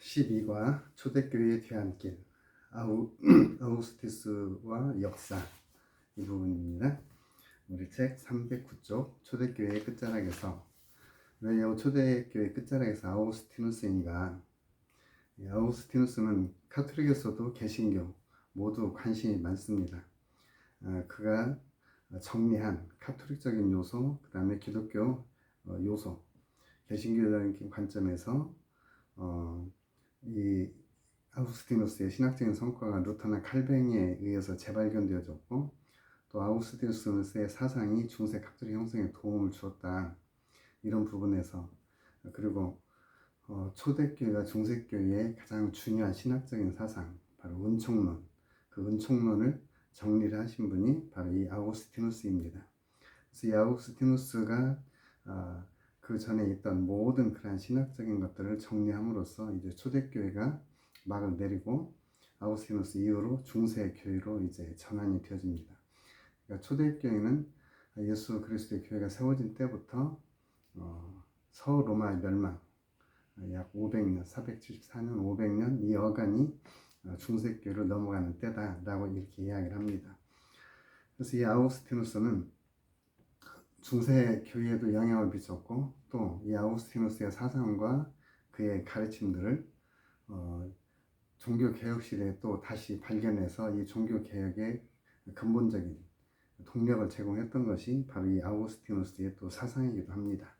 12과 초대교회의 뒤안길 아우구스티누스와 역사 이 부분입니다. 우리 책 309쪽 초대교회의 끝자락에서 왜 이 초대교회 끝자락에서 아우구스티누스인가? 아우구스티누스는 카톨릭에서도 개신교 모두 관심이 많습니다. 그가 정리한 카톨릭적인 요소, 그 다음에 기독교 요소, 개신교적인 관점에서 이 아우구스티누스의 신학적인 성과가 루터나 칼뱅에 의해서 재발견되어졌고, 또 아우구스티누스의 사상이 중세 카톨릭 형성에 도움을 주었다, 이런 부분에서, 그리고 초대교회가 중세교회의 가장 중요한 신학적인 사상, 바로 은총론, 그 은총론을 정리를 하신 분이 바로 이 아우구스티누스입니다. 그래서 이 아우구스티누스가 그 전에 있던 모든 그러한 신학적인 것들을 정리함으로써 이제 초대교회가 막을 내리고 아우구스티누스 이후로 중세교회로 이제 전환이 되어집니다. 그러니까 초대교회는 예수 그리스도의 교회가 세워진 때부터 서로마의 멸망, 약 500년, 474년, 500년 이 어간이 중세교회로 넘어가는 때다라고 이렇게 이야기를 합니다. 그래서 이 아우구스티누스는 중세 교회에도 영향을 미쳤고, 또 이 아우구스티누스의 사상과 그의 가르침들을 종교개혁 시대에 또 다시 발견해서 이 종교개혁의 근본적인 동력을 제공했던 것이 바로 이 아우구스티누스의 또 사상이기도 합니다.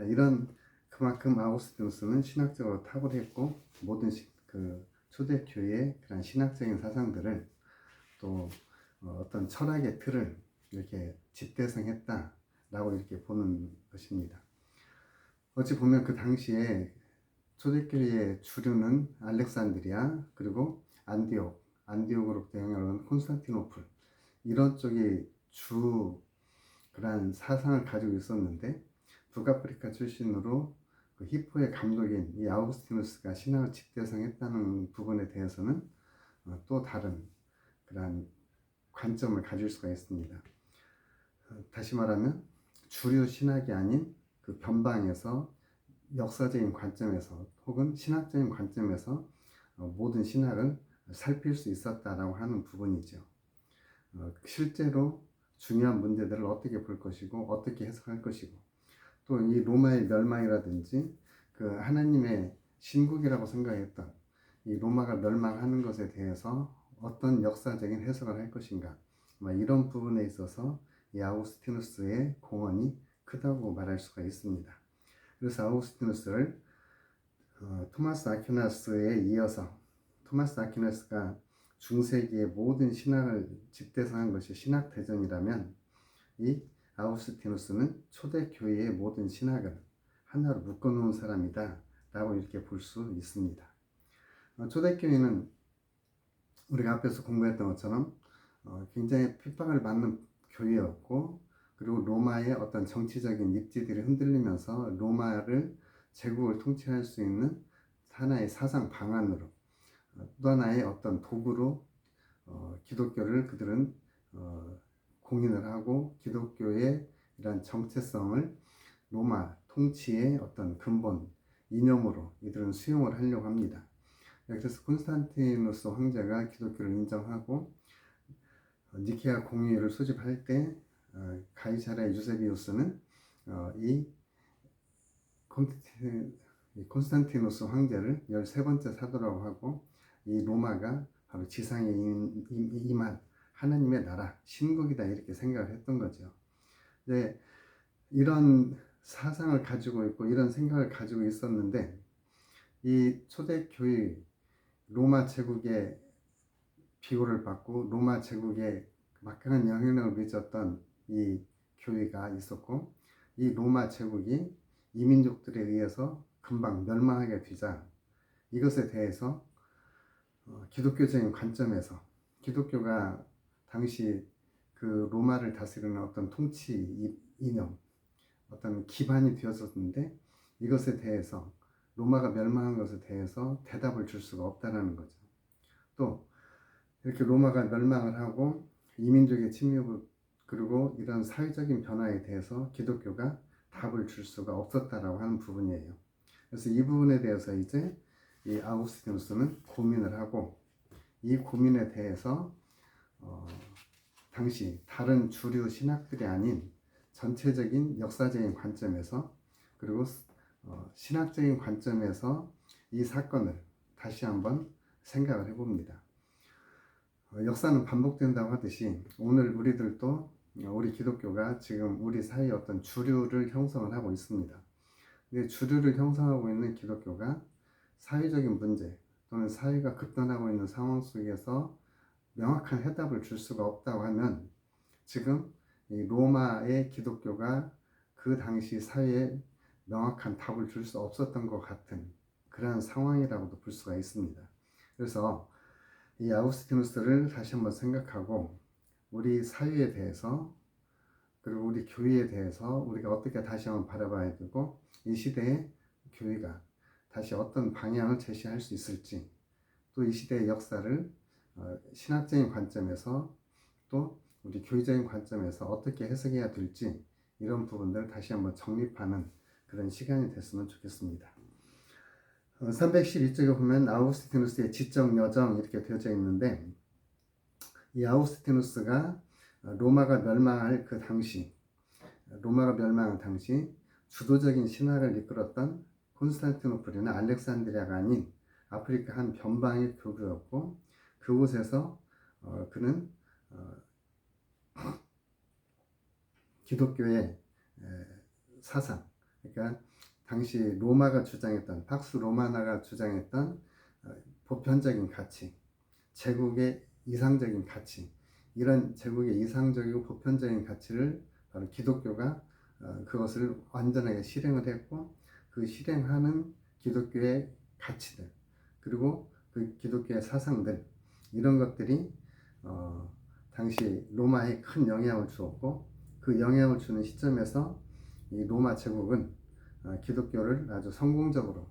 이런 그만큼 아우구스티누스는 신학적으로 탁월했고, 모든 그 초대교회의 그런 신학적인 사상들을 또 어떤 철학의 틀을 이렇게 집대성했다라고 이렇게 보는 것입니다. 어찌 보면 그 당시에 초대교회의 주류는 알렉산드리아, 그리고 안디옥으로부터 영향을 얻은 콘스탄티노플, 이런 쪽이 그러한 사상을 가지고 있었는데, 북아프리카 출신으로 그 히포의 감독인 이 아우구스티누스가 신학을 집대성했다는 부분에 대해서는 또 다른 그러한 관점을 가질 수가 있습니다. 다시 말하면 주류 신학이 아닌 그 변방에서 역사적인 관점에서 혹은 신학적인 관점에서 모든 신학을 살필 수 있었다라고 하는 부분이죠. 실제로 중요한 문제들을 어떻게 볼 것이고 어떻게 해석할 것이고, 또 이 로마의 멸망이라든지 그 하나님의 신국이라고 생각했던 이 로마가 멸망하는 것에 대해서 어떤 역사적인 해석을 할 것인가, 이런 부분에 있어서 이 아우구스티누스의 공헌이 크다고 말할 수가 있습니다. 그래서 아우구스티누스를 토마스 아퀴나스에 이어서, 토마스 아퀴나스가 중세기의 모든 신학을 집대성한 것이 신학대전이라면, 이 아우구스티누스는 초대교회의 모든 신학을 하나로 묶어놓은 사람이다 라고 이렇게 볼 수 있습니다. 초대교회는 우리가 앞에서 공부했던 것처럼 굉장히 핍박을 받는 교회였고, 그리고 로마의 어떤 정치적인 입지들이 흔들리면서 로마를 제국을 통치할 수 있는 하나의 사상 방안으로, 또 하나의 어떤 도구로 기독교를 그들은 공인을 하고, 기독교의 이러한 정체성을 로마 통치의 어떤 근본 이념으로 이들은 수용을 하려고 합니다. 그래서 콘스탄티누스 황제가 기독교를 인정하고 니케아 공의회를 소집할 때 가이사랴 유세비우스는 이 콘스탄티누스 황제를 13번째 사도라고 하고, 이 로마가 바로 지상에 임한 하나님의 나라, 신국이다, 이렇게 생각을 했던 거죠. 네, 이런 사상을 가지고 있고 이런 생각을 가지고 있었는데, 이 초대교회 로마 제국의 비호를 받고 로마 제국에 막강한 영향력을 미쳤던 이 교회가 있었고, 이 로마 제국이 이민족들에 의해서 금방 멸망하게 되자, 이것에 대해서 기독교적인 관점에서, 기독교가 당시 그 로마를 다스리는 어떤 통치 이념, 어떤 기반이 되었었는데, 이것에 대해서, 로마가 멸망한 것에 대해서 대답을 줄 수가 없다는 거죠. 또 이렇게 로마가 멸망을 하고 이민족의 침입을, 그리고 이런 사회적인 변화에 대해서 기독교가 답을 줄 수가 없었다라고 하는 부분이에요. 그래서 이 부분에 대해서 이제 이 아우구스티누스는 고민을 하고 이 고민에 대해서 당시 다른 주류 신학들이 아닌 전체적인 역사적인 관점에서 그리고 신학적인 관점에서 이 사건을 다시 한번 생각을 해봅니다. 역사는 반복된다고 하듯이 오늘 우리들도 우리 기독교가 지금 우리 사이에 어떤 주류를 형성을 하고 있습니다. 근데 주류를 형성하고 있는 기독교가 사회적인 문제 또는 사회가 급변하고 있는 상황 속에서 명확한 해답을 줄 수가 없다고 하면 지금 이 로마의 기독교가 그 당시 사회에 명확한 답을 줄 수 없었던 것 같은 그러한 상황이라고도 볼 수가 있습니다. 그래서 이 아우구스티누스를 다시 한번 생각하고 우리 사회에 대해서 그리고 우리 교회에 대해서 우리가 어떻게 다시 한번 바라봐야 되고 이 시대에 교회가 다시 어떤 방향을 제시할 수 있을지 또 이 시대의 역사를 신학적인 관점에서 또 우리 교회적인 관점에서 어떻게 해석해야 될지 이런 부분들을 다시 한번 정립하는 그런 시간이 됐으면 좋겠습니다. 312쪽에 보면 아우구스티누스의 지적 여정 이렇게 되어져 있는데 이 아우구스티누스가 로마가 멸망할 당시 주도적인 신화를 이끌었던 콘스탄티노플이나 알렉산드리아가 아닌 아프리카 한 변방의 교주였고 그곳에서 그는 기독교의 사상 그러니까 당시 로마가 주장했던 팍스 로마나가 주장했던 보편적인 가치 제국의 이상적인 가치 이런 제국의 이상적이고 보편적인 가치를 바로 기독교가 그것을 완전하게 실행을 했고 그 실행하는 기독교의 가치들 그리고 그 기독교의 사상들 이런 것들이 당시 로마에 큰 영향을 주었고 그 영향을 주는 시점에서 이 로마 제국은 기독교를 아주 성공적으로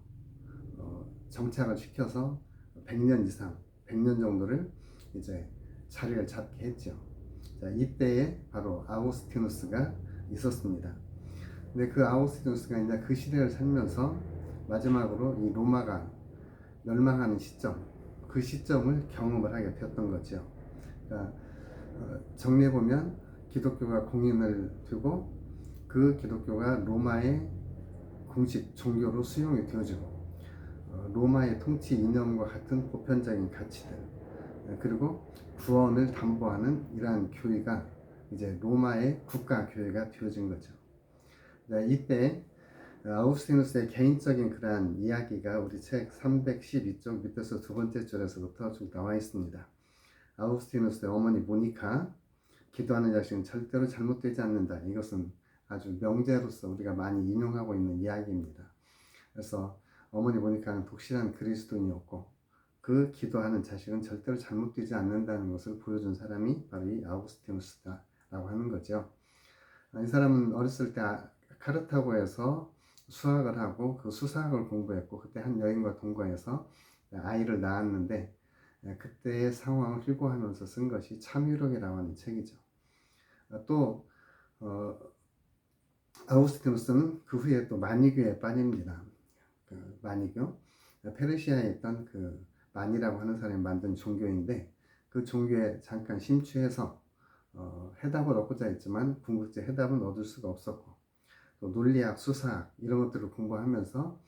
정착을 시켜서 100년 이상 100년 정도를 이제 자리를 잡게 했죠. 자, 이때에 바로 아우구스티누스가 있었습니다. 근데 그 아우구스티누스가 이제 그 시대를 살면서 마지막으로 이 로마가 멸망하는 시점, 그 시점을 경험을 하게 되었던 거죠. 그러니까 정리해 보면 기독교가 공인을 두고 그 기독교가 로마의 공식 종교로 수용이 되어지고 로마의 통치 이념과 같은 보편적인 가치들 그리고 구원을 담보하는 이러한 교회가 이제 로마의 국가 교회가 되어진 거죠. 이때 아우구스티누스의 개인적인 그러한 이야기가 우리 책 312쪽 밑에서 두 번째 줄에서부터 쭉 나와 있습니다. 아우구스티누스의 어머니 모니카 기도하는 자식은 절대로 잘못되지 않는다. 이것은 아주 명제로서 우리가 많이 인용하고 있는 이야기입니다. 그래서 어머니 모니카는 독실한 그리스도인이었고 그 기도하는 자식은 절대로 잘못되지 않는다는 것을 보여준 사람이 바로 이 아우구스티누스다라고 하는 거죠. 이 사람은 어렸을 때 카르타고에서 수학을 하고 그 수사학을 공부했고 그때 한 여인과 동거해서 아이를 낳았는데 그때의 상황을 휴고하면서 쓴 것이 참유록이라고 하는 책이죠. 또 아우구스티누스는 그 후에 또 마니교에 빠집니다. 그 마니교 페르시아에 있던 그 마니라고 하는 사람이 만든 종교인데 그 종교에 잠깐 심취해서 해답을 얻고자 했지만 궁극적 해답은 얻을 수가 없었고 또 논리학, 수사학 이런 것들을 공부하면서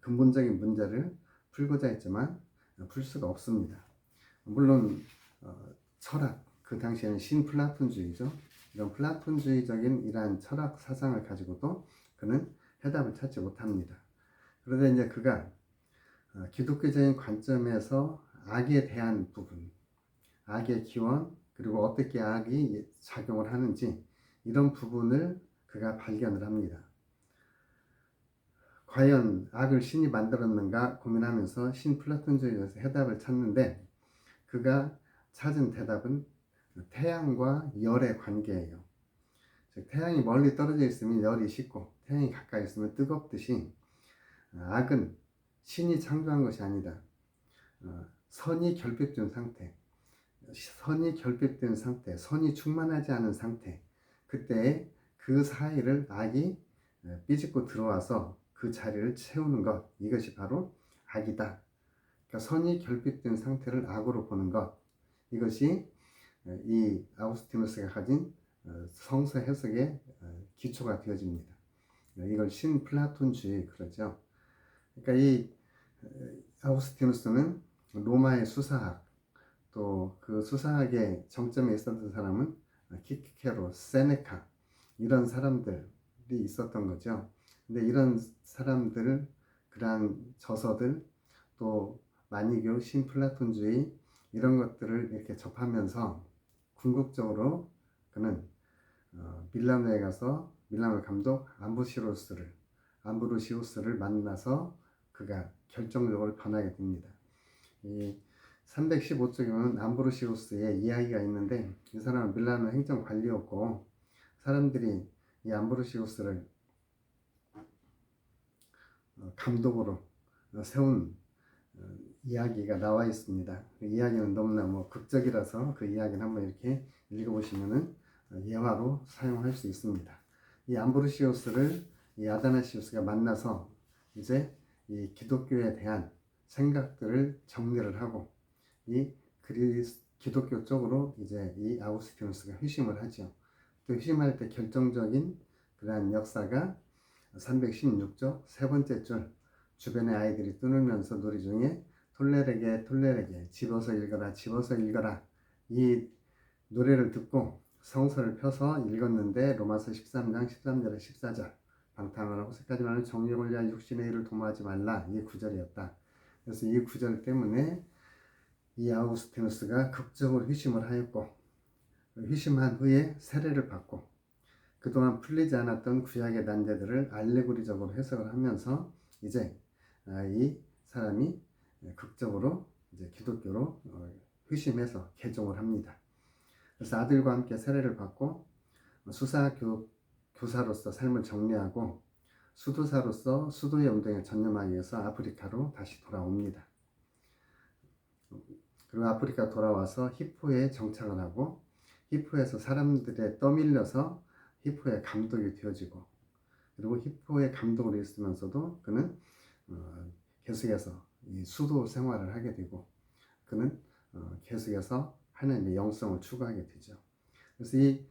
근본적인 문제를 풀고자 했지만 풀 수가 없습니다. 물론 철학, 그 당시에는 신플라톤주의죠. 이런 플라톤주의적인 이러한 철학 사상을 가지고도 그는 해답을 찾지 못합니다. 그러다 이제 그가 기독교적인 관점에서 악에 대한 부분, 악의 기원, 그리고 어떻게 악이 작용을 하는지 이런 부분을 그가 발견을 합니다. 과연 악을 신이 만들었는가 고민하면서 신플라톤주의에서 해답을 찾는데 그가 찾은 대답은 태양과 열의 관계예요. 즉 태양이 멀리 떨어져 있으면 열이 식고 태양이 가까이 있으면 뜨겁듯이 악은 신이 창조한 것이 아니다. 선이 결핍된 상태, 선이 충만하지 않은 상태, 그때에 그 사이를 악이 삐집고 들어와서 그 자리를 채우는 것, 이것이 바로 악이다. 그러니까 선이 결핍된 상태를 악으로 보는 것. 이것이 이 아우구스티누스가 가진 성서 해석의 기초가 되어집니다. 이걸 신플라톤주의 그러죠. 그러니까 이 아우구스티누스는 로마의 수사학, 또 그 수사학의 정점에 있었던 사람은 키케로, 세네카 이런 사람들이 있었던 거죠. 근데 이런 사람들, 그러한 저서들, 또 마니교, 신플라톤주의 이런 것들을 이렇게 접하면서 궁극적으로 그는 밀라노에 가서 밀라노 감독 암브로시우스를 만나서 그가 결정적으로 변하게 됩니다. 이 315쪽에는 암브로시우스의 이야기가 있는데, 이 사람은 밀라노 행정관리였고 사람들이 이 암브로시우스를 감독으로 세운 이야기가 나와 있습니다. 그 이야기는 너무나 극적이라서 그 이야기를 한번 이렇게 읽어보시면은 예화로 사용할 수 있습니다. 이 암브로시우스를 이 아다나시우스가 만나서 이제 이 기독교에 대한 생각들을 정리를 하고 이 기독교 쪽으로 이제 이 아우구스티누스가 회심을 하죠. 또 회심할 때 결정적인 그러한 역사가 316쪽 세 번째 줄, 주변의 아이들이 떠놀면서 노래 중에 톨레레게 집어서 읽어라 이 노래를 듣고 성서를 펴서 읽었는데 로마서 13장 13절에 14절 방탕하고 호색하지 말고 정욕을 위하여 육신의 일을 도모하지 말라, 이 구절이었다. 그래서 이 구절 때문에 이 아우구스티누스가 극적으로 회심을 하였고, 회심한 후에 세례를 받고 그동안 풀리지 않았던 구약의 난제들을 알레고리적으로 해석을 하면서 이제 이 사람이 극적으로 이제 기독교로 회심해서 개종을 합니다. 그래서 아들과 함께 세례를 받고 교사로서 삶을 정리하고 수도사로서 수도의 운동에 전념하기 위해서 아프리카로 다시 돌아옵니다. 그리고 아프리카 돌아와서 히포에 정착을 하고 히포에서 사람들에 떠밀려서 히포의 감독이 되어지고, 그리고 히포의 감독으로 있으면서도 그는 계속해서 이 수도 생활을 하게 되고 그는 계속해서 하나님의 영성을 추구하게 되죠. 그래서 이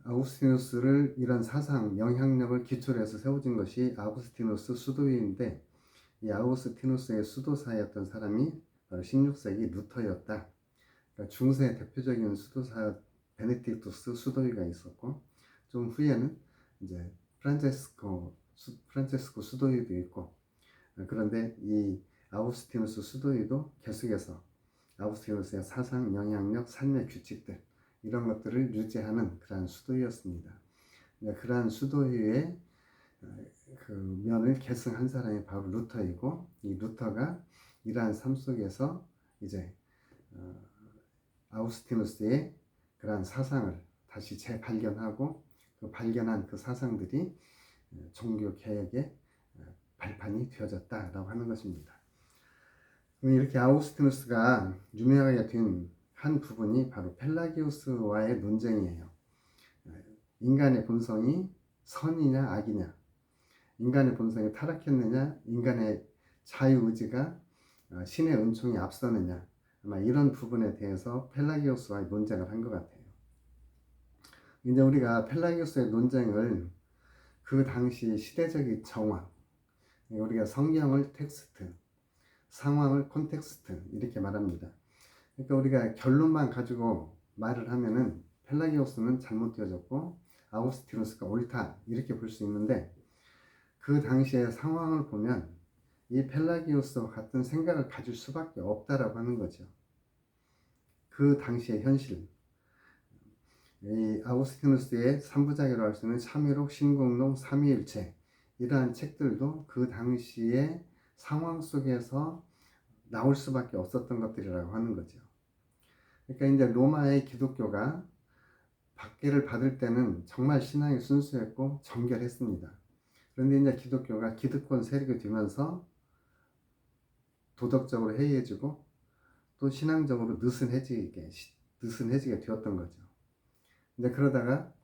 아우구스티누스를 이런 사상, 영향력을 기초로 해서 세워진 것이 아우구스티누스 수도회인데, 이 아우구스티누스의 수도사였던 사람이 바로 16세기 루터였다. 그러니까 중세 대표적인 수도사 베네딕투스 수도위가 있었고, 좀 후에는 이제 프란체스코 수도위도 있고, 그런데 이 아우구스티누스 수도위도 계속해서 아우구스티누스의 사상, 영향력, 삶의 규칙들 이런 것들을 유지하는 그러한 수도위였습니다. 그러한 수도위의 그 면을 계승한 사람이 바로 루터이고, 이 루터가 이러한 삶 속에서 이제 아우구스티누스의 그러한 사상을 다시 재발견하고 그 발견한 그 사상들이 종교 개혁의 발판이 되어졌다라고 하는 것입니다. 이렇게 아우구스티누스가 유명하게 된 한 부분이 바로 펠라기우스와의 논쟁이에요. 인간의 본성이 선이냐 악이냐, 인간의 본성이 타락했느냐, 인간의 자유의지가 신의 은총에 앞서느냐, 아마 이런 부분에 대해서 펠라기우스와의 논쟁을 한 것 같아요. 이제 우리가 펠라기우스의 논쟁을 그 당시 시대적인 정황, 우리가 성경을 텍스트, 상황을 콘텍스트 이렇게 말합니다. 그러니까 우리가 결론만 가지고 말을 하면은 펠라기우스는 잘못되어졌고 아우구스티누스가 옳다 이렇게 볼 수 있는데, 그 당시의 상황을 보면 이 펠라기우스와 같은 생각을 가질 수밖에 없다라고 하는 거죠. 그 당시의 현실, 이 아우구스티누스의 3부작이라고 할 수 있는 참회록, 신공록, 삼위일체 이러한 책들도 그 당시의 상황 속에서 나올 수밖에 없었던 것들이라고 하는 거죠. 그러니까 이제 로마의 기독교가 박해를 받을 때는 정말 신앙이 순수했고 정결했습니다. 그런데 이제 기독교가 기득권 세력이 되면서 도덕적으로 해이해지고 또 신앙적으로 느슨해지게 되었던 거죠. 이제 그러다가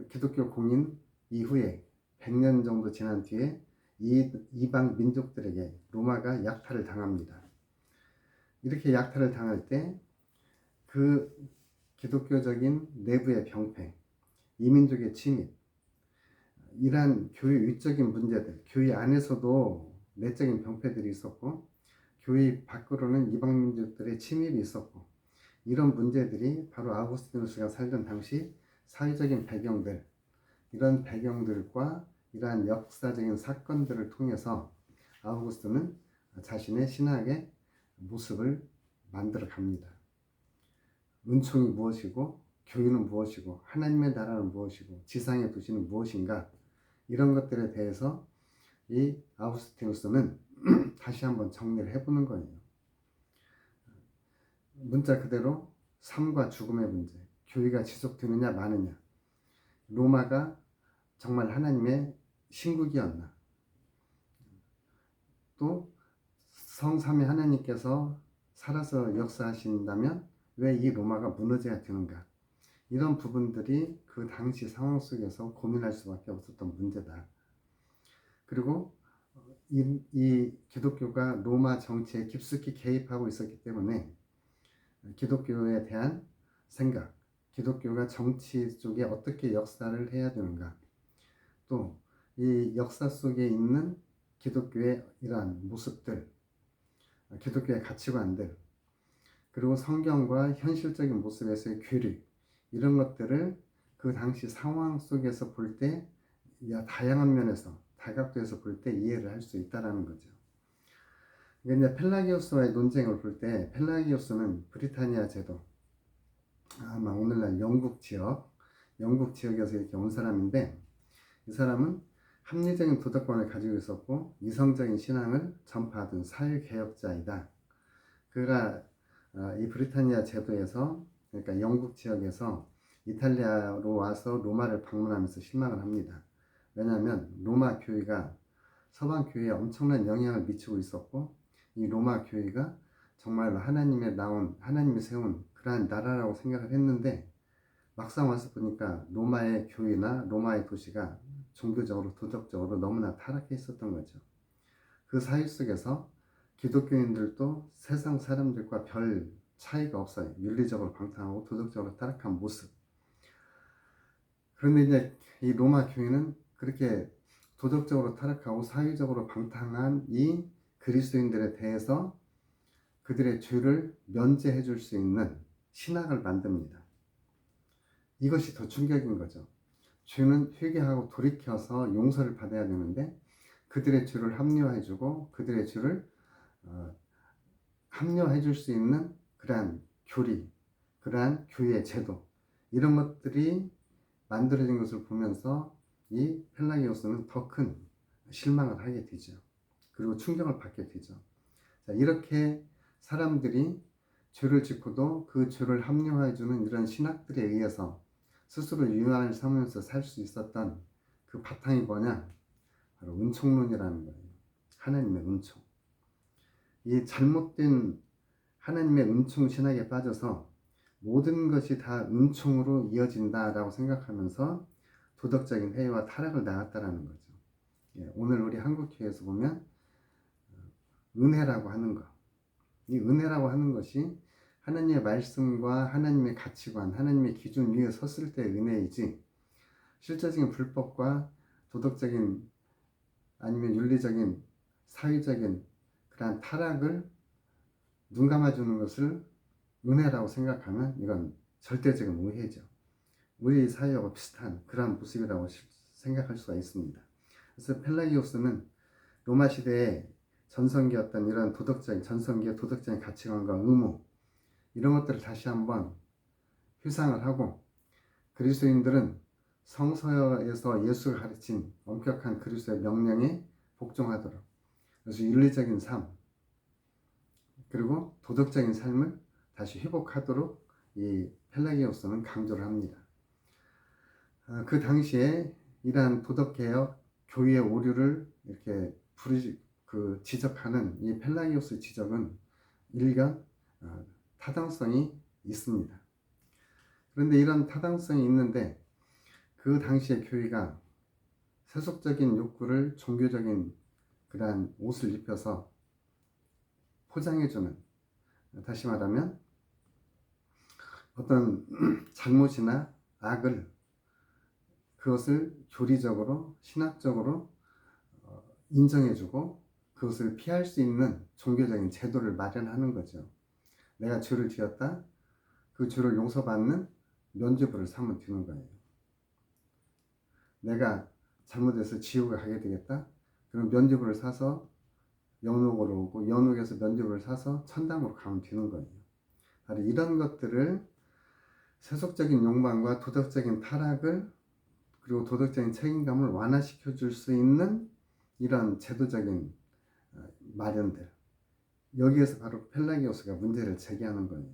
기독교 공인 이후에 100년 정도 지난 뒤에 이 이방 민족들에게 로마가 약탈을 당합니다. 이렇게 약탈을 당할 때 그 기독교적인 내부의 병폐, 이민족의 침입, 이러한 교회 위적인 문제들, 교회 안에서도 내적인 병폐들이 있었고 교회 밖으로는 이방 민족들의 침입이 있었고, 이런 문제들이 바로 아우구스티누스가 살던 당시 사회적인 배경들, 이런 배경들과 이러한 역사적인 사건들을 통해서 아우구스트는 자신의 신학의 모습을 만들어 갑니다. 은총이 무엇이고, 교회는 무엇이고, 하나님의 나라는 무엇이고, 지상의 도시는 무엇인가, 이런 것들에 대해서 이 아우구스티누스는 다시 한번 정리를 해보는 거예요. 문자 그대로 삶과 죽음의 문제, 교회가 지속되느냐 마느냐, 로마가 정말 하나님의 신국이었나, 또 성삼위 하나님께서 살아서 역사하신다면 왜 이 로마가 무너져야 되는가, 이런 부분들이 그 당시 상황 속에서 고민할 수밖에 없었던 문제다. 그리고 이 기독교가 로마 정치에 깊숙이 개입하고 있었기 때문에 기독교에 대한 생각, 기독교가 정치 속에 어떻게 역사를 해야 되는가, 또 이 역사 속에 있는 기독교의 이러한 모습들, 기독교의 가치관들, 그리고 성경과 현실적인 모습에서의 괴리, 이런 것들을 그 당시 상황 속에서 볼 때 다양한 면에서, 다각도에서 볼 때 이해를 할 수 있다는 거죠. 이제 펠라기오스와의 논쟁을 볼 때, 펠라기오스는 브리타니아 제도, 아마 오늘날 영국 지역에서 이렇게 온 사람인데, 이 사람은 합리적인 도덕관을 가지고 있었고 이성적인 신앙을 전파하던 사회개혁자이다. 그가 이 브리타니아 제도에서, 그러니까 영국 지역에서 이탈리아로 와서 로마를 방문하면서 실망을 합니다. 왜냐하면 로마 교회가 서방 교회에 엄청난 영향을 미치고 있었고, 이 로마 교회가 정말로 하나님이 세운 그러한 나라라고 생각을 했는데, 막상 와서 보니까 로마의 교회나 로마의 도시가 종교적으로, 도덕적으로 너무나 타락해 있었던 거죠. 그 사회 속에서 기독교인들도 세상 사람들과 별 차이가 없어요. 윤리적으로 방탕하고 도덕적으로 타락한 모습. 그런데 이제 이 로마 교회는 그렇게 도덕적으로 타락하고 사회적으로 방탕한 이 그리스도인들에 대해서 그들의 죄를 면제해 줄 수 있는 신학을 만듭니다. 이것이 더 충격인 거죠. 죄는 회개하고 돌이켜서 용서를 받아야 되는데, 그들의 죄를 합리화해주고 그들의 죄를 합리화해줄 수 있는 그러한 교리, 그러한 교회의 제도, 이런 것들이 만들어진 것을 보면서 이 펠라기오스는 더 큰 실망을 하게 되죠. 그리고 충격을 받게 되죠. 자, 이렇게 사람들이 죄를 짓고도 그 죄를 합리화해주는 이런 신학들에 의해서 스스로 유한을 삼으면서 살 수 있었던 그 바탕이 뭐냐? 바로 은총론이라는 거예요. 하나님의 은총. 이 잘못된 하나님의 은총 신학에 빠져서 모든 것이 다 은총으로 이어진다라고 생각하면서 도덕적인 해이와 타락을 낳았다라는 거죠. 오늘 우리 한국교회에서 보면 은혜라고 하는 것, 이 은혜라고 하는 것이 하나님의 말씀과 하나님의 가치관, 하나님의 기준 위에 섰을 때 은혜이지, 실제적인 불법과 도덕적인 아니면 윤리적인 사회적인 그러한 타락을 눈 감아주는 것을 은혜라고 생각하면 이건 절대적인 오해죠. 우리 사회와 비슷한 그러한 모습이라고 생각할 수가 있습니다. 그래서 펠라기오스는 로마 시대의 전성기였던 이런 전성기의 도덕적인 가치관과 의무, 이런 것들을 다시 한번 회상을 하고, 그리스도인들은 성서에서 예수가 가르친 엄격한 그리스도의 명령에 복종하도록, 그래서 윤리적인 삶, 그리고 도덕적인 삶을 다시 회복하도록 이 펠라기오스는 강조를 합니다. 그 당시에 이러한 도덕개혁, 교회의 오류를 이렇게 지적하는 이 펠라기오스 지적은 일견 타당성이 있습니다. 그런데 이런 타당성이 있는데 그 당시의 교회가 세속적인 욕구를 종교적인 그러한 옷을 입혀서 포장해주는, 다시 말하면 어떤 잘못이나 악을, 그것을 교리적으로 신학적으로 인정해주고 그것을 피할 수 있는 종교적인 제도를 마련하는 거죠. 내가 죄를 지었다, 그 죄를 용서받는 면죄부를 삼아 두는 거예요. 내가 잘못해서 지옥에 가게 되겠다, 그럼 면죄부를 사서 연옥으로 오고, 연옥에서 면죄부를 사서 천당으로 가면 되는 거예요. 바로 이런 것들을, 세속적인 욕망과 도덕적인 타락을, 그리고 도덕적인 책임감을 완화시켜 줄 수 있는 이런 제도적인 마련들, 여기에서 바로 펠라기오스가 문제를 제기하는 거예요.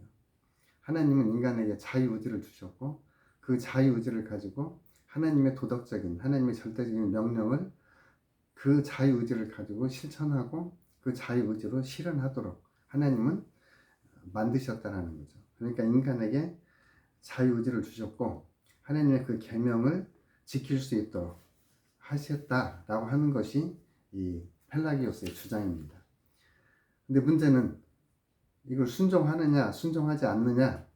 하나님은 인간에게 자유의지를 주셨고, 그 자유의지를 가지고 하나님의 도덕적인, 하나님의 절대적인 명령을 그 자유의지를 가지고 실천하고 그 자유의지로 실현하도록 하나님은 만드셨다는 거죠. 그러니까 인간에게 자유의지를 주셨고 하나님의 그 계명을 지킬 수 있도록 하셨다라고 하는 것이 이 펠라기오스의 주장입니다. 근데 문제는 이걸 순종하느냐 순종하지 않느냐,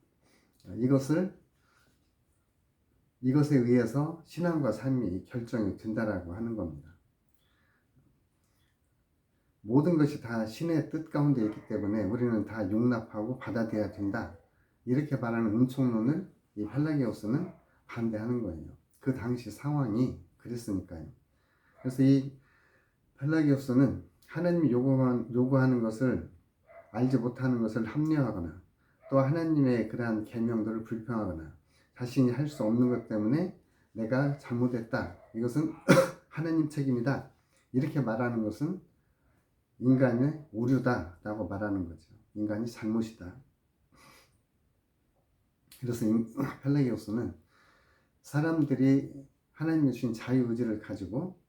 이것에 의해서 신앙과 삶이 결정이 된다라고 하는 겁니다. 모든 것이 다 신의 뜻 가운데 있기 때문에 우리는 다 용납하고 받아들여야 된다, 이렇게 말하는 은총론을 이 펠라기오스는 반대하는 거예요. 그 당시 상황이 그랬으니까요. 그래서 이 펠라기오스는 하나님이 요구하는 것을 알지 못하는 것을 합리화하거나, 또 하나님의 그러한 계명들을 불평하거나, 자신이 할 수 없는 것 때문에 내가 잘못했다, 이것은 하나님 책임이다, 이렇게 말하는 것은 인간의 오류다 라고 말하는 거죠. 인간이 잘못이다. 그래서 펠라기오스는 사람들이 하나님이 주신 자유의지를 가지고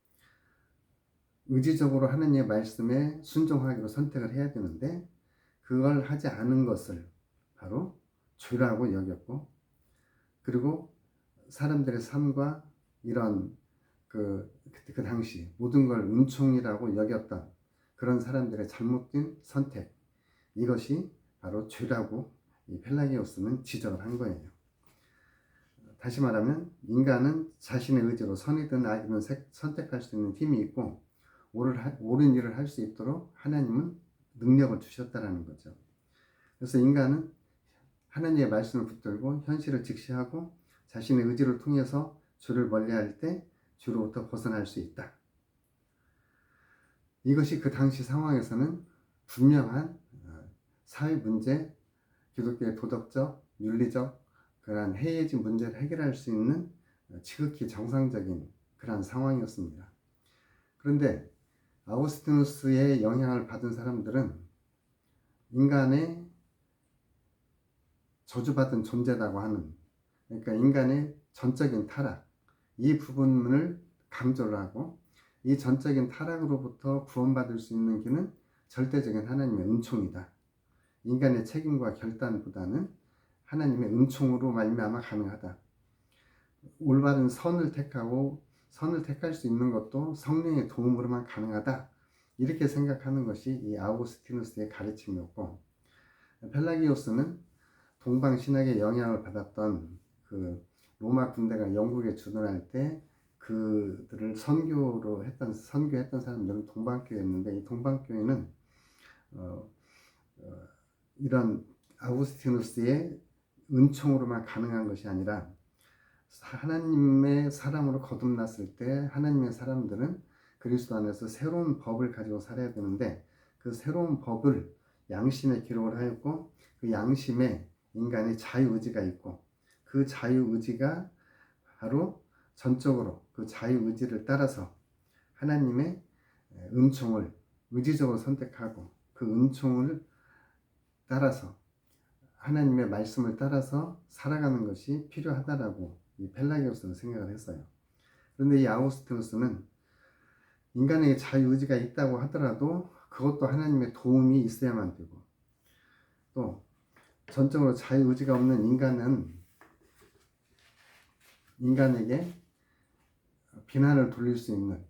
의지적으로 하나님의 말씀에 순종하기로 선택을 해야 되는데, 그걸 하지 않은 것을 바로 죄라고 여겼고, 그리고 사람들의 삶과 이런 그 당시 모든 걸 은총이라고 여겼던 그런 사람들의 잘못된 선택, 이것이 바로 죄라고 이 펠라기오스는 지적을 한 거예요. 다시 말하면 인간은 자신의 의지로 선이든 악이든 선택할 수 있는 힘이 있고, 옳은 일을 할 수 있도록 하나님은 능력을 주셨다라는 거죠. 그래서 인간은 하나님의 말씀을 붙들고 현실을 직시하고 자신의 의지를 통해서 죄를 멀리할 때 죄로부터 벗어날 수 있다. 이것이 그 당시 상황에서는 분명한 사회 문제, 기독교의 도덕적, 윤리적 그러한 해이해진 문제를 해결할 수 있는 지극히 정상적인 그러한 상황이었습니다. 그런데 아우구스티누스의 영향을 받은 사람들은 인간의 저주받은 존재라고 하는, 그러니까 인간의 전적인 타락, 이 부분을 강조를 하고, 이 전적인 타락으로부터 구원받을 수 있는 길은 절대적인 하나님의 은총이다. 인간의 책임과 결단보다는 하나님의 은총으로 말미암아 가능하다. 올바른 선을 택하고 선을 택할 수 있는 것도 성령의 도움으로만 가능하다, 이렇게 생각하는 것이 이 아우구스티누스의 가르침이었고, 펠라기오스는 동방신학의 영향을 받았던 그 로마 군대가 영국에 주둔할 때 그들을 선교했던 사람들은 동방교회였는데, 이 동방교회는 이런 아우구스티누스의 은총으로만 가능한 것이 아니라, 하나님의 사람으로 거듭났을 때 하나님의 사람들은 그리스도 안에서 새로운 법을 가지고 살아야 되는데, 그 새로운 법을 양심에 기록을 하였고, 그 양심에 인간의 자유의지가 있고, 그 자유의지가 바로 전적으로 그 자유의지를 따라서 하나님의 은총을 의지적으로 선택하고, 그 은총을 따라서 하나님의 말씀을 따라서 살아가는 것이 필요하다라고 이 펠라기오스는 생각을 했어요. 그런데 이 아우구스티누스는 인간에게 자유의지가 있다고 하더라도 그것도 하나님의 도움이 있어야만 되고, 또 전적으로 자유의지가 없는 인간에게 비난을 돌릴 수 있는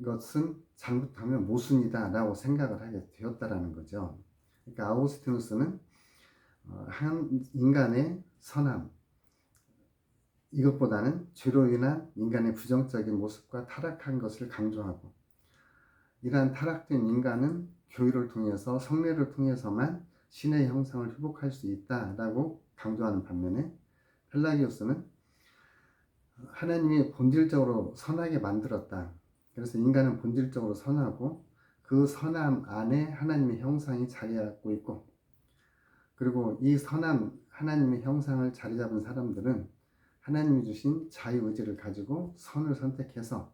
것은 잘못하면 모순이다라고 생각을 하게 되었다라는 거죠. 그러니까 아우구스티누스는 한 인간의 선함, 이것보다는 죄로 인한 인간의 부정적인 모습과 타락한 것을 강조하고, 이러한 타락된 인간은 교회를 통해서 성례를 통해서만 신의 형상을 회복할 수 있다라고 강조하는 반면에, 펠라기오스는 하나님이 본질적으로 선하게 만들었다. 그래서 인간은 본질적으로 선하고 그 선함 안에 하나님의 형상이 자리 잡고 있고, 그리고 이 선함 하나님의 형상을 자리 잡은 사람들은 하나님이 주신 자유의지를 가지고 선을 선택해서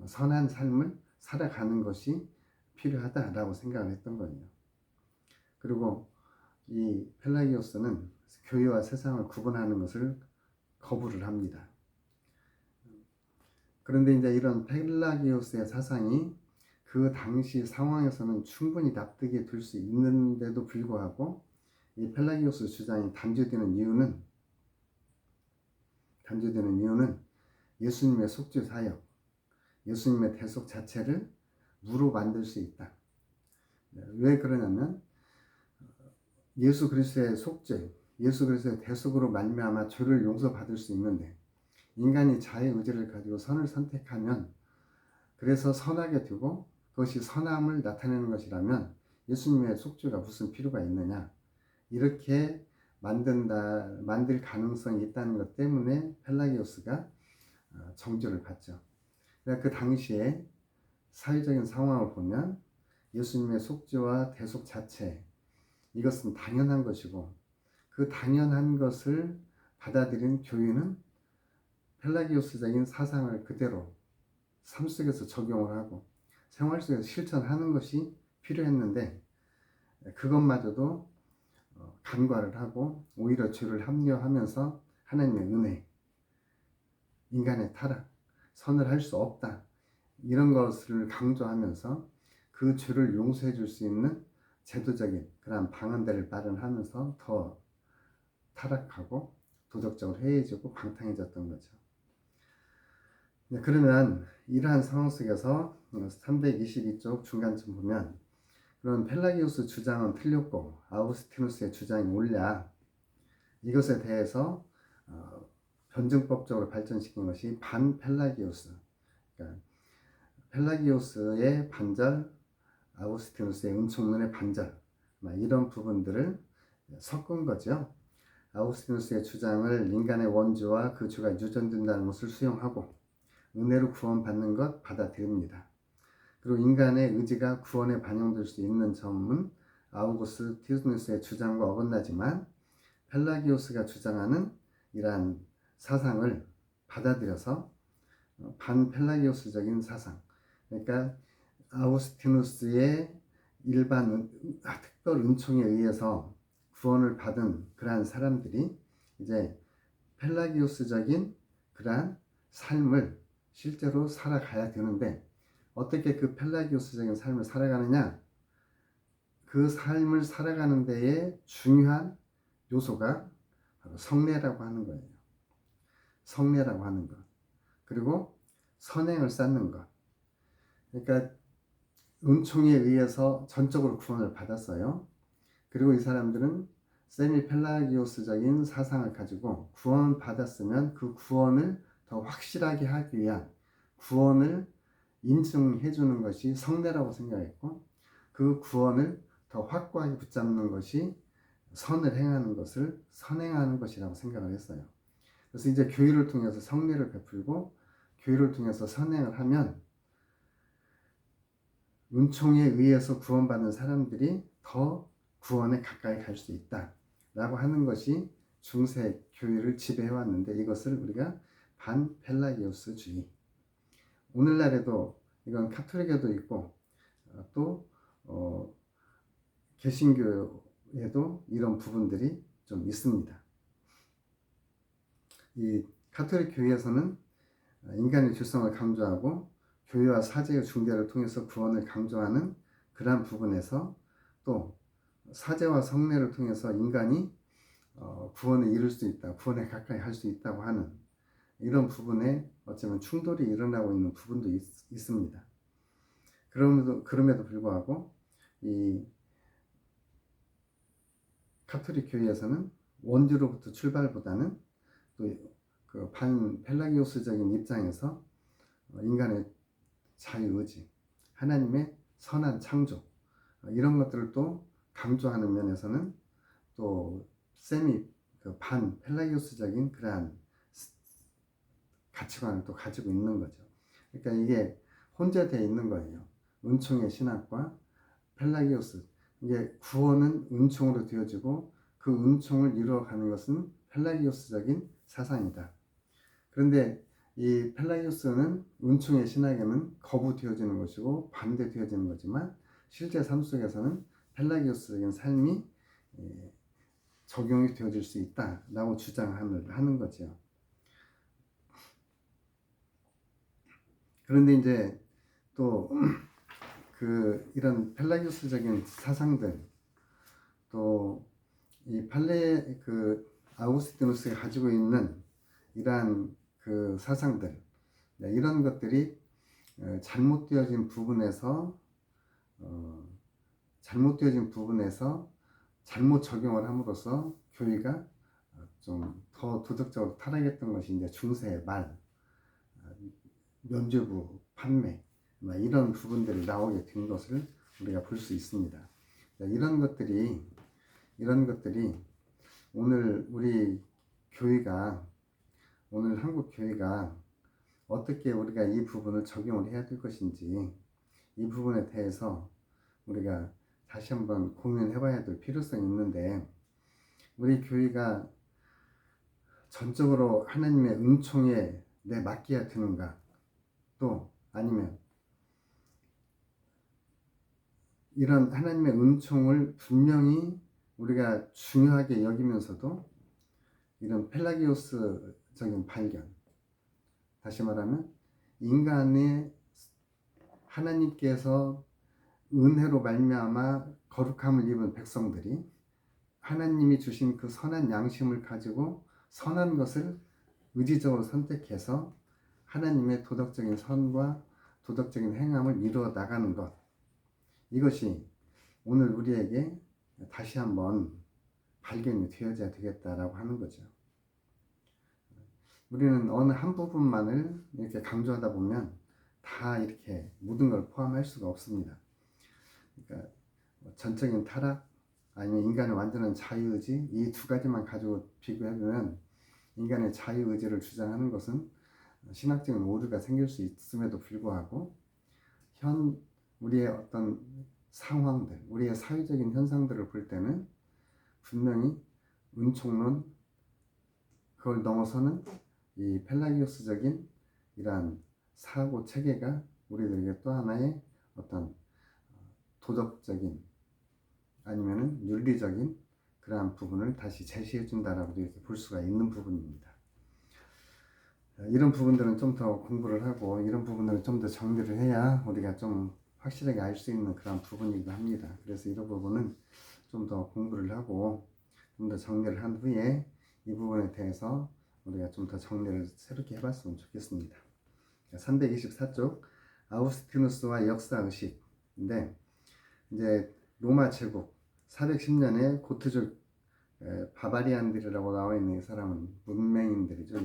선한 삶을 살아가는 것이 필요하다라고 생각을 했던 거예요. 그리고 이 펠라기오스는 교회와 세상을 구분하는 것을 거부를 합니다. 그런데 이제 이런 펠라기오스의 사상이 그 당시 상황에서는 충분히 납득이 될 수 있는데도 불구하고, 이 펠라기오스 주장이 단죄되는 이유는 예수님의 속죄 사역, 예수님의 대속 자체를 무로 만들 수 있다. 왜 그러냐면 예수 그리스도의 속죄, 예수 그리스도의 대속으로 말미암아 죄를 용서받을 수 있는데, 인간이 자의 의지를 가지고 선을 선택하면, 그래서 선하게 되고 그것이 선함을 나타내는 것이라면 예수님의 속죄가 무슨 필요가 있느냐, 이렇게 만들 가능성이 있다는 것 때문에 펠라기오스가 정죄를 받죠. 그러니까 그 당시에 사회적인 상황을 보면 예수님의 속죄와 대속 자체, 이것은 당연한 것이고, 그 당연한 것을 받아들인 교회는 펠라기오스적인 사상을 그대로 삶 속에서 적용을 하고 생활 속에서 실천하는 것이 필요했는데, 그것마저도 간과를 하고 오히려 죄를 합리화하면서 하나님의 은혜, 인간의 타락, 선을 할 수 없다, 이런 것을 강조하면서 그 죄를 용서해 줄 수 있는 제도적인 그런 방안들을 마련하면서 더 타락하고 도덕적으로 해이해지고 방탕해졌던 거죠. 그러면 이러한 상황 속에서 322쪽 중간쯤 보면, 그런 펠라기오스 주장은 틀렸고 아우구스티누스의 주장이 옳냐, 이것에 대해서 변증법적으로 발전시킨 것이 반펠라기오스, 그러니까 펠라기오스의 반절, 아우구스티누스의 은총론의 반절, 이런 부분들을 섞은 거죠. 아우구스티누스의 주장을 인간의 원죄와 그 죄가 유전된다는 것을 수용하고 은혜로 구원받는 것 받아들입니다. 그리고 인간의 의지가 구원에 반영될 수 있는 점은 아우구스티누스의 주장과 어긋나지만, 펠라기오스가 주장하는 이러한 사상을 받아들여서 반펠라기오스적인 사상, 그러니까 아우구스티누스의 일반 특별 은총에 의해서 구원을 받은 그러한 사람들이 이제 펠라기오스적인 그러한 삶을 실제로 살아가야 되는데, 어떻게 그 펠라기오스적인 삶을 살아가느냐, 그 삶을 살아가는 데에 중요한 요소가 바로 성례라고 하는 거예요. 성례라고 하는 것, 그리고 선행을 쌓는 것. 그러니까 은총에 의해서 전적으로 구원을 받았어요. 그리고 이 사람들은 세미 펠라기오스적인 사상을 가지고 구원 받았으면 그 구원을 더 확실하게 하기 위한 구원을 인증해 주는 것이 성례라고 생각했고, 그 구원을 더 확고하게 붙잡는 것이 선을 행하는 것을 선행하는 것이라고 생각을 했어요. 그래서 이제 교회를 통해서 성례를 베풀고 교회를 통해서 선행을 하면 은총에 의해서 구원받는 사람들이 더 구원에 가까이 갈 수 있다라고 하는 것이 중세 교회를 지배해 왔는데, 이것을 우리가 반펠라기오스주의, 오늘날에도 이건 카톨릭에도 있고 또 개신교에도 이런 부분들이 좀 있습니다. 이 카톨릭 교회에서는 인간의 죄성을 강조하고 교회와 사제의 중재를 통해서 구원을 강조하는 그러한 부분에서, 또 사제와 성례를 통해서 인간이 구원에 이룰 수 있다, 구원에 가까이 할 수 있다고 하는 이런 부분에 어쩌면 충돌이 일어나고 있는 부분도 있습니다. 그럼에도 불구하고 이 가톨릭 교회에서는 원죄로부터 출발보다는 또 그 반펠라기오스적인 입장에서 인간의 자유의지, 하나님의 선한 창조, 이런 것들을 또 강조하는 면에서는 또 세미 그 반펠라기오스적인 그러한 가치관을 또 가지고 있는 거죠. 그러니까 이게 혼재되어 있는 거예요. 은총의 신학과 펠라기오스, 이게 구원은 은총으로 되어지고 그 은총을 이루어가는 것은 펠라기오스적인 사상이다. 그런데 이 펠라기오스는 은총의 신학에는 거부되어지는 것이고 반대되어지는 거지만 실제 삶 속에서는 펠라기오스적인 삶이 적용이 되어질 수 있다라고 주장하는 거죠. 그런데 이제 또 이런 펠라기오스적인 사상들, 또 이 아우구스티누스가 가지고 있는 이러한 그 사상들, 이런 것들이 잘못되어진 부분에서 잘못 적용을 함으로써 교회가 좀 더 도덕적으로 타락했던 것이 이제 중세 말 면죄부 판매 이런 부분들이 나오게 된 것을 우리가 볼 수 있습니다. 이런 것들이 오늘 한국 교회가 어떻게 우리가 이 부분을 적용을 해야 될 것인지, 이 부분에 대해서 우리가 다시 한번 고민해 봐야 될 필요성이 있는데, 우리 교회가 전적으로 하나님의 은총에 맡겨야 되는가, 또 아니면 이런 하나님의 은총을 분명히 우리가 중요하게 여기면서도 이런 펠라기오스적인 발견, 다시 말하면 인간의 하나님께서 은혜로 말미암아 거룩함을 입은 백성들이 하나님이 주신 그 선한 양심을 가지고 선한 것을 의지적으로 선택해서 하나님의 도덕적인 선과 도덕적인 행함을 이루어 나가는 것, 이것이 오늘 우리에게 다시 한번 발견이 되어져야 되겠다라고 하는 거죠. 우리는 어느 한 부분만을 이렇게 강조하다 보면 다 이렇게 모든 걸 포함할 수가 없습니다. 그러니까 전적인 타락, 아니면 인간의 완전한 자유의지, 이 두 가지만 가지고 비교해보면 인간의 자유의지를 주장하는 것은 신학적인 오류가 생길 수 있음에도 불구하고 우리의 어떤 상황들, 우리의 사회적인 현상들을 볼 때는 분명히 은총론, 그걸 넘어서는 이 펠라기오스적인 이러한 사고 체계가 우리들에게 또 하나의 어떤 도덕적인 아니면은 윤리적인 그러한 부분을 다시 제시해 준다라고 이렇게 볼 수가 있는 부분입니다. 이런 부분들은 좀 더 공부를 하고 이런 부분들은 좀 더 정리를 해야 우리가 좀 확실하게 알 수 있는 그런 부분이기도 합니다. 그래서 이런 부분은 좀 더 공부를 하고 좀 더 정리를 한 후에 이 부분에 대해서 우리가 좀 더 정리를 새롭게 해봤으면 좋겠습니다. 324쪽 아우구스티누스와 역사의식인데, 이제 로마 제국 410년에 고트족 바바리안들이라고 나와 있는 이 사람은 문맹인들이죠.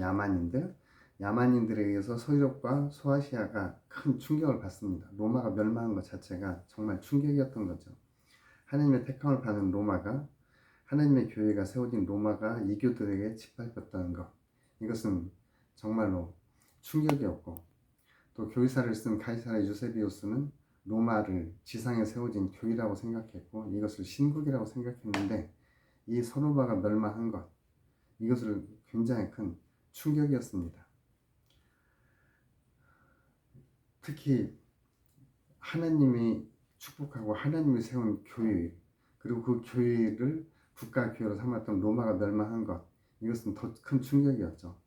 야만인들에 의해서 서유럽과 소아시아가 큰 충격을 받습니다. 로마가 멸망한 것 자체가 정말 충격이었던 거죠. 하나님의 택함을 받은 로마가, 하나님의 교회가 세워진 로마가 이교도에게 짓밟혔다는 것, 이것은 정말로 충격이었고, 또 교회사를 쓴 가이사르 유세비우스는 로마를 지상에 세워진 교회라고 생각했고 이것을 신국이라고 생각했는데, 이 서로마가 멸망한 것, 이것을 굉장히 큰 충격이었습니다. 특히 하나님이 축복하고 하나님이 세운 교회, 그리고 그 교회를 국가교회로 삼았던 로마가 멸망한 것, 이것은 더 큰 충격이었죠.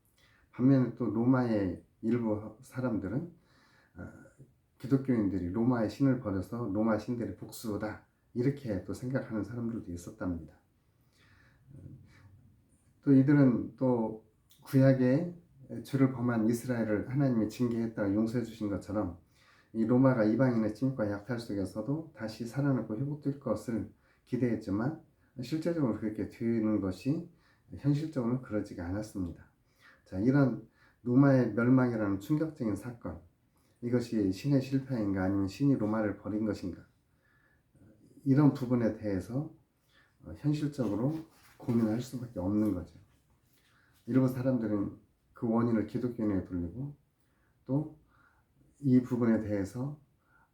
반면에 또 로마의 일부 사람들은 기독교인들이 로마의 신을 버려서 로마 신들의 복수다, 이렇게 또 생각하는 사람들도 있었답니다. 또 이들은 또 구약의 죄를 범한 이스라엘을 하나님이 징계했다가 용서해 주신 것처럼 이 로마가 이방인의 침입과 약탈 속에서도 다시 살아나고 회복될 것을 기대했지만 실제적으로 그렇게 되는 것이 현실적으로는 그러지가 않았습니다. 자, 이런 로마의 멸망이라는 충격적인 사건, 이것이 신의 실패인가 아니면 신이 로마를 버린 것인가, 이런 부분에 대해서 현실적으로 고민할 수밖에 없는 거죠. 이러고 사람들은 그 원인을 기독교인에 돌리고, 또 이 부분에 대해서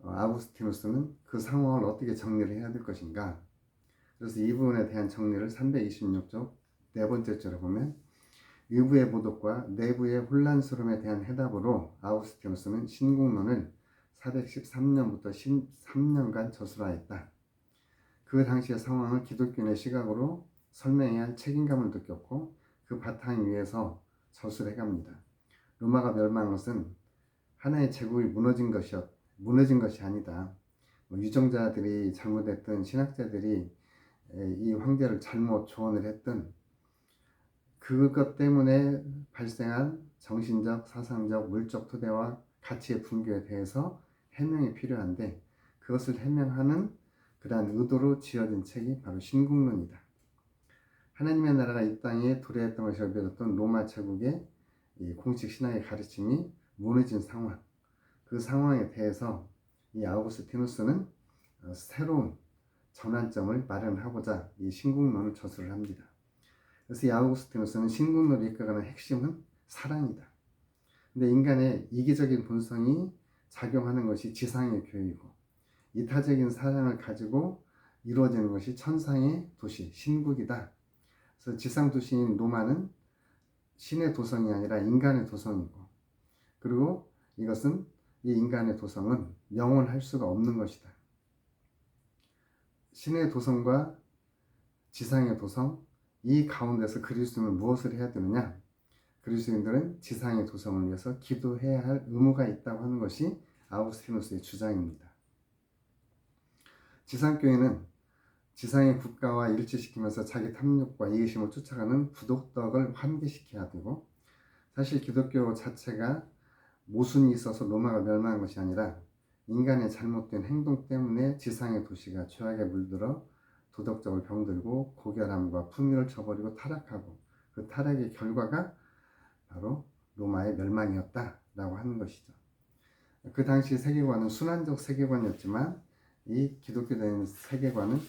아우구스티누스는 그 상황을 어떻게 정리를 해야 될 것인가. 그래서 이 부분에 대한 정리를 326쪽 네 번째 절에 보면, 외부의 모독과 내부의 혼란스러움에 대한 해답으로 아우구스티누스는 신국론을 413년부터 13년간 저술하였다. 그 당시의 상황을 기독교인의 시각으로 설명해야 할 책임감을 느꼈고 그 바탕 위에서 저술해 갑니다. 로마가 멸망한 것은 하나의 제국이 무너진 것이 아니다. 유정자들이 잘못했든 신학자들이 이 황제를 잘못 조언을 했든 그것 때문에 발생한 정신적, 사상적, 물적 토대와 가치의 붕괴에 대해서 해명이 필요한데, 그것을 해명하는 그러한 의도로 지어진 책이 바로 신국론이다. 하나님의 나라가 이 땅에 도래했던 것이 여겨졌던 로마 제국의 공식 신학의 가르침이 무너진 상황, 그 상황에 대해서 이 아우구스티누스는 새로운 전환점을 마련하고자 이 신국론을 저술을 합니다. 그래서 이 아우구스티누스는 신국론을 이끌어가는 핵심은 사랑이다. 근데 인간의 이기적인 본성이 작용하는 것이 지상의 교회이고, 이타적인 사랑을 가지고 이루어지는 것이 천상의 도시 신국이다. 그래서 지상 도시인 로마는 신의 도성이 아니라 인간의 도성이고, 그리고 이것은 이 인간의 도성은 영원할 수가 없는 것이다. 신의 도성과 지상의 도성, 이 가운데서 그리스도인은 무엇을 해야 되느냐? 그리스도인들은 지상의 도성을 위해서 기도해야 할 의무가 있다고 하는 것이 아우구스티누스의 주장입니다. 지상교회는 지상의 국가와 일치시키면서 자기 탐욕과 이기심을 쫓아가는 부독덕을 환기시켜야 되고, 사실 기독교 자체가 모순이 있어서 로마가 멸망한 것이 아니라 인간의 잘못된 행동 때문에 지상의 도시가 죄악에 물들어 도덕적으로 병들고 고결함과 품위를 저버리고 타락하고, 그 타락의 결과가 바로 로마의 멸망이었다라고 하는 것이죠. 그 당시 세계관은 순환적 세계관이었지만 이 기독교적인 세계관은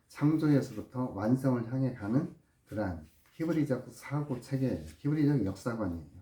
창조에서부터 완성을 향해 가는 그러한 히브리적 사고 체계, 히브리적 역사관이에요.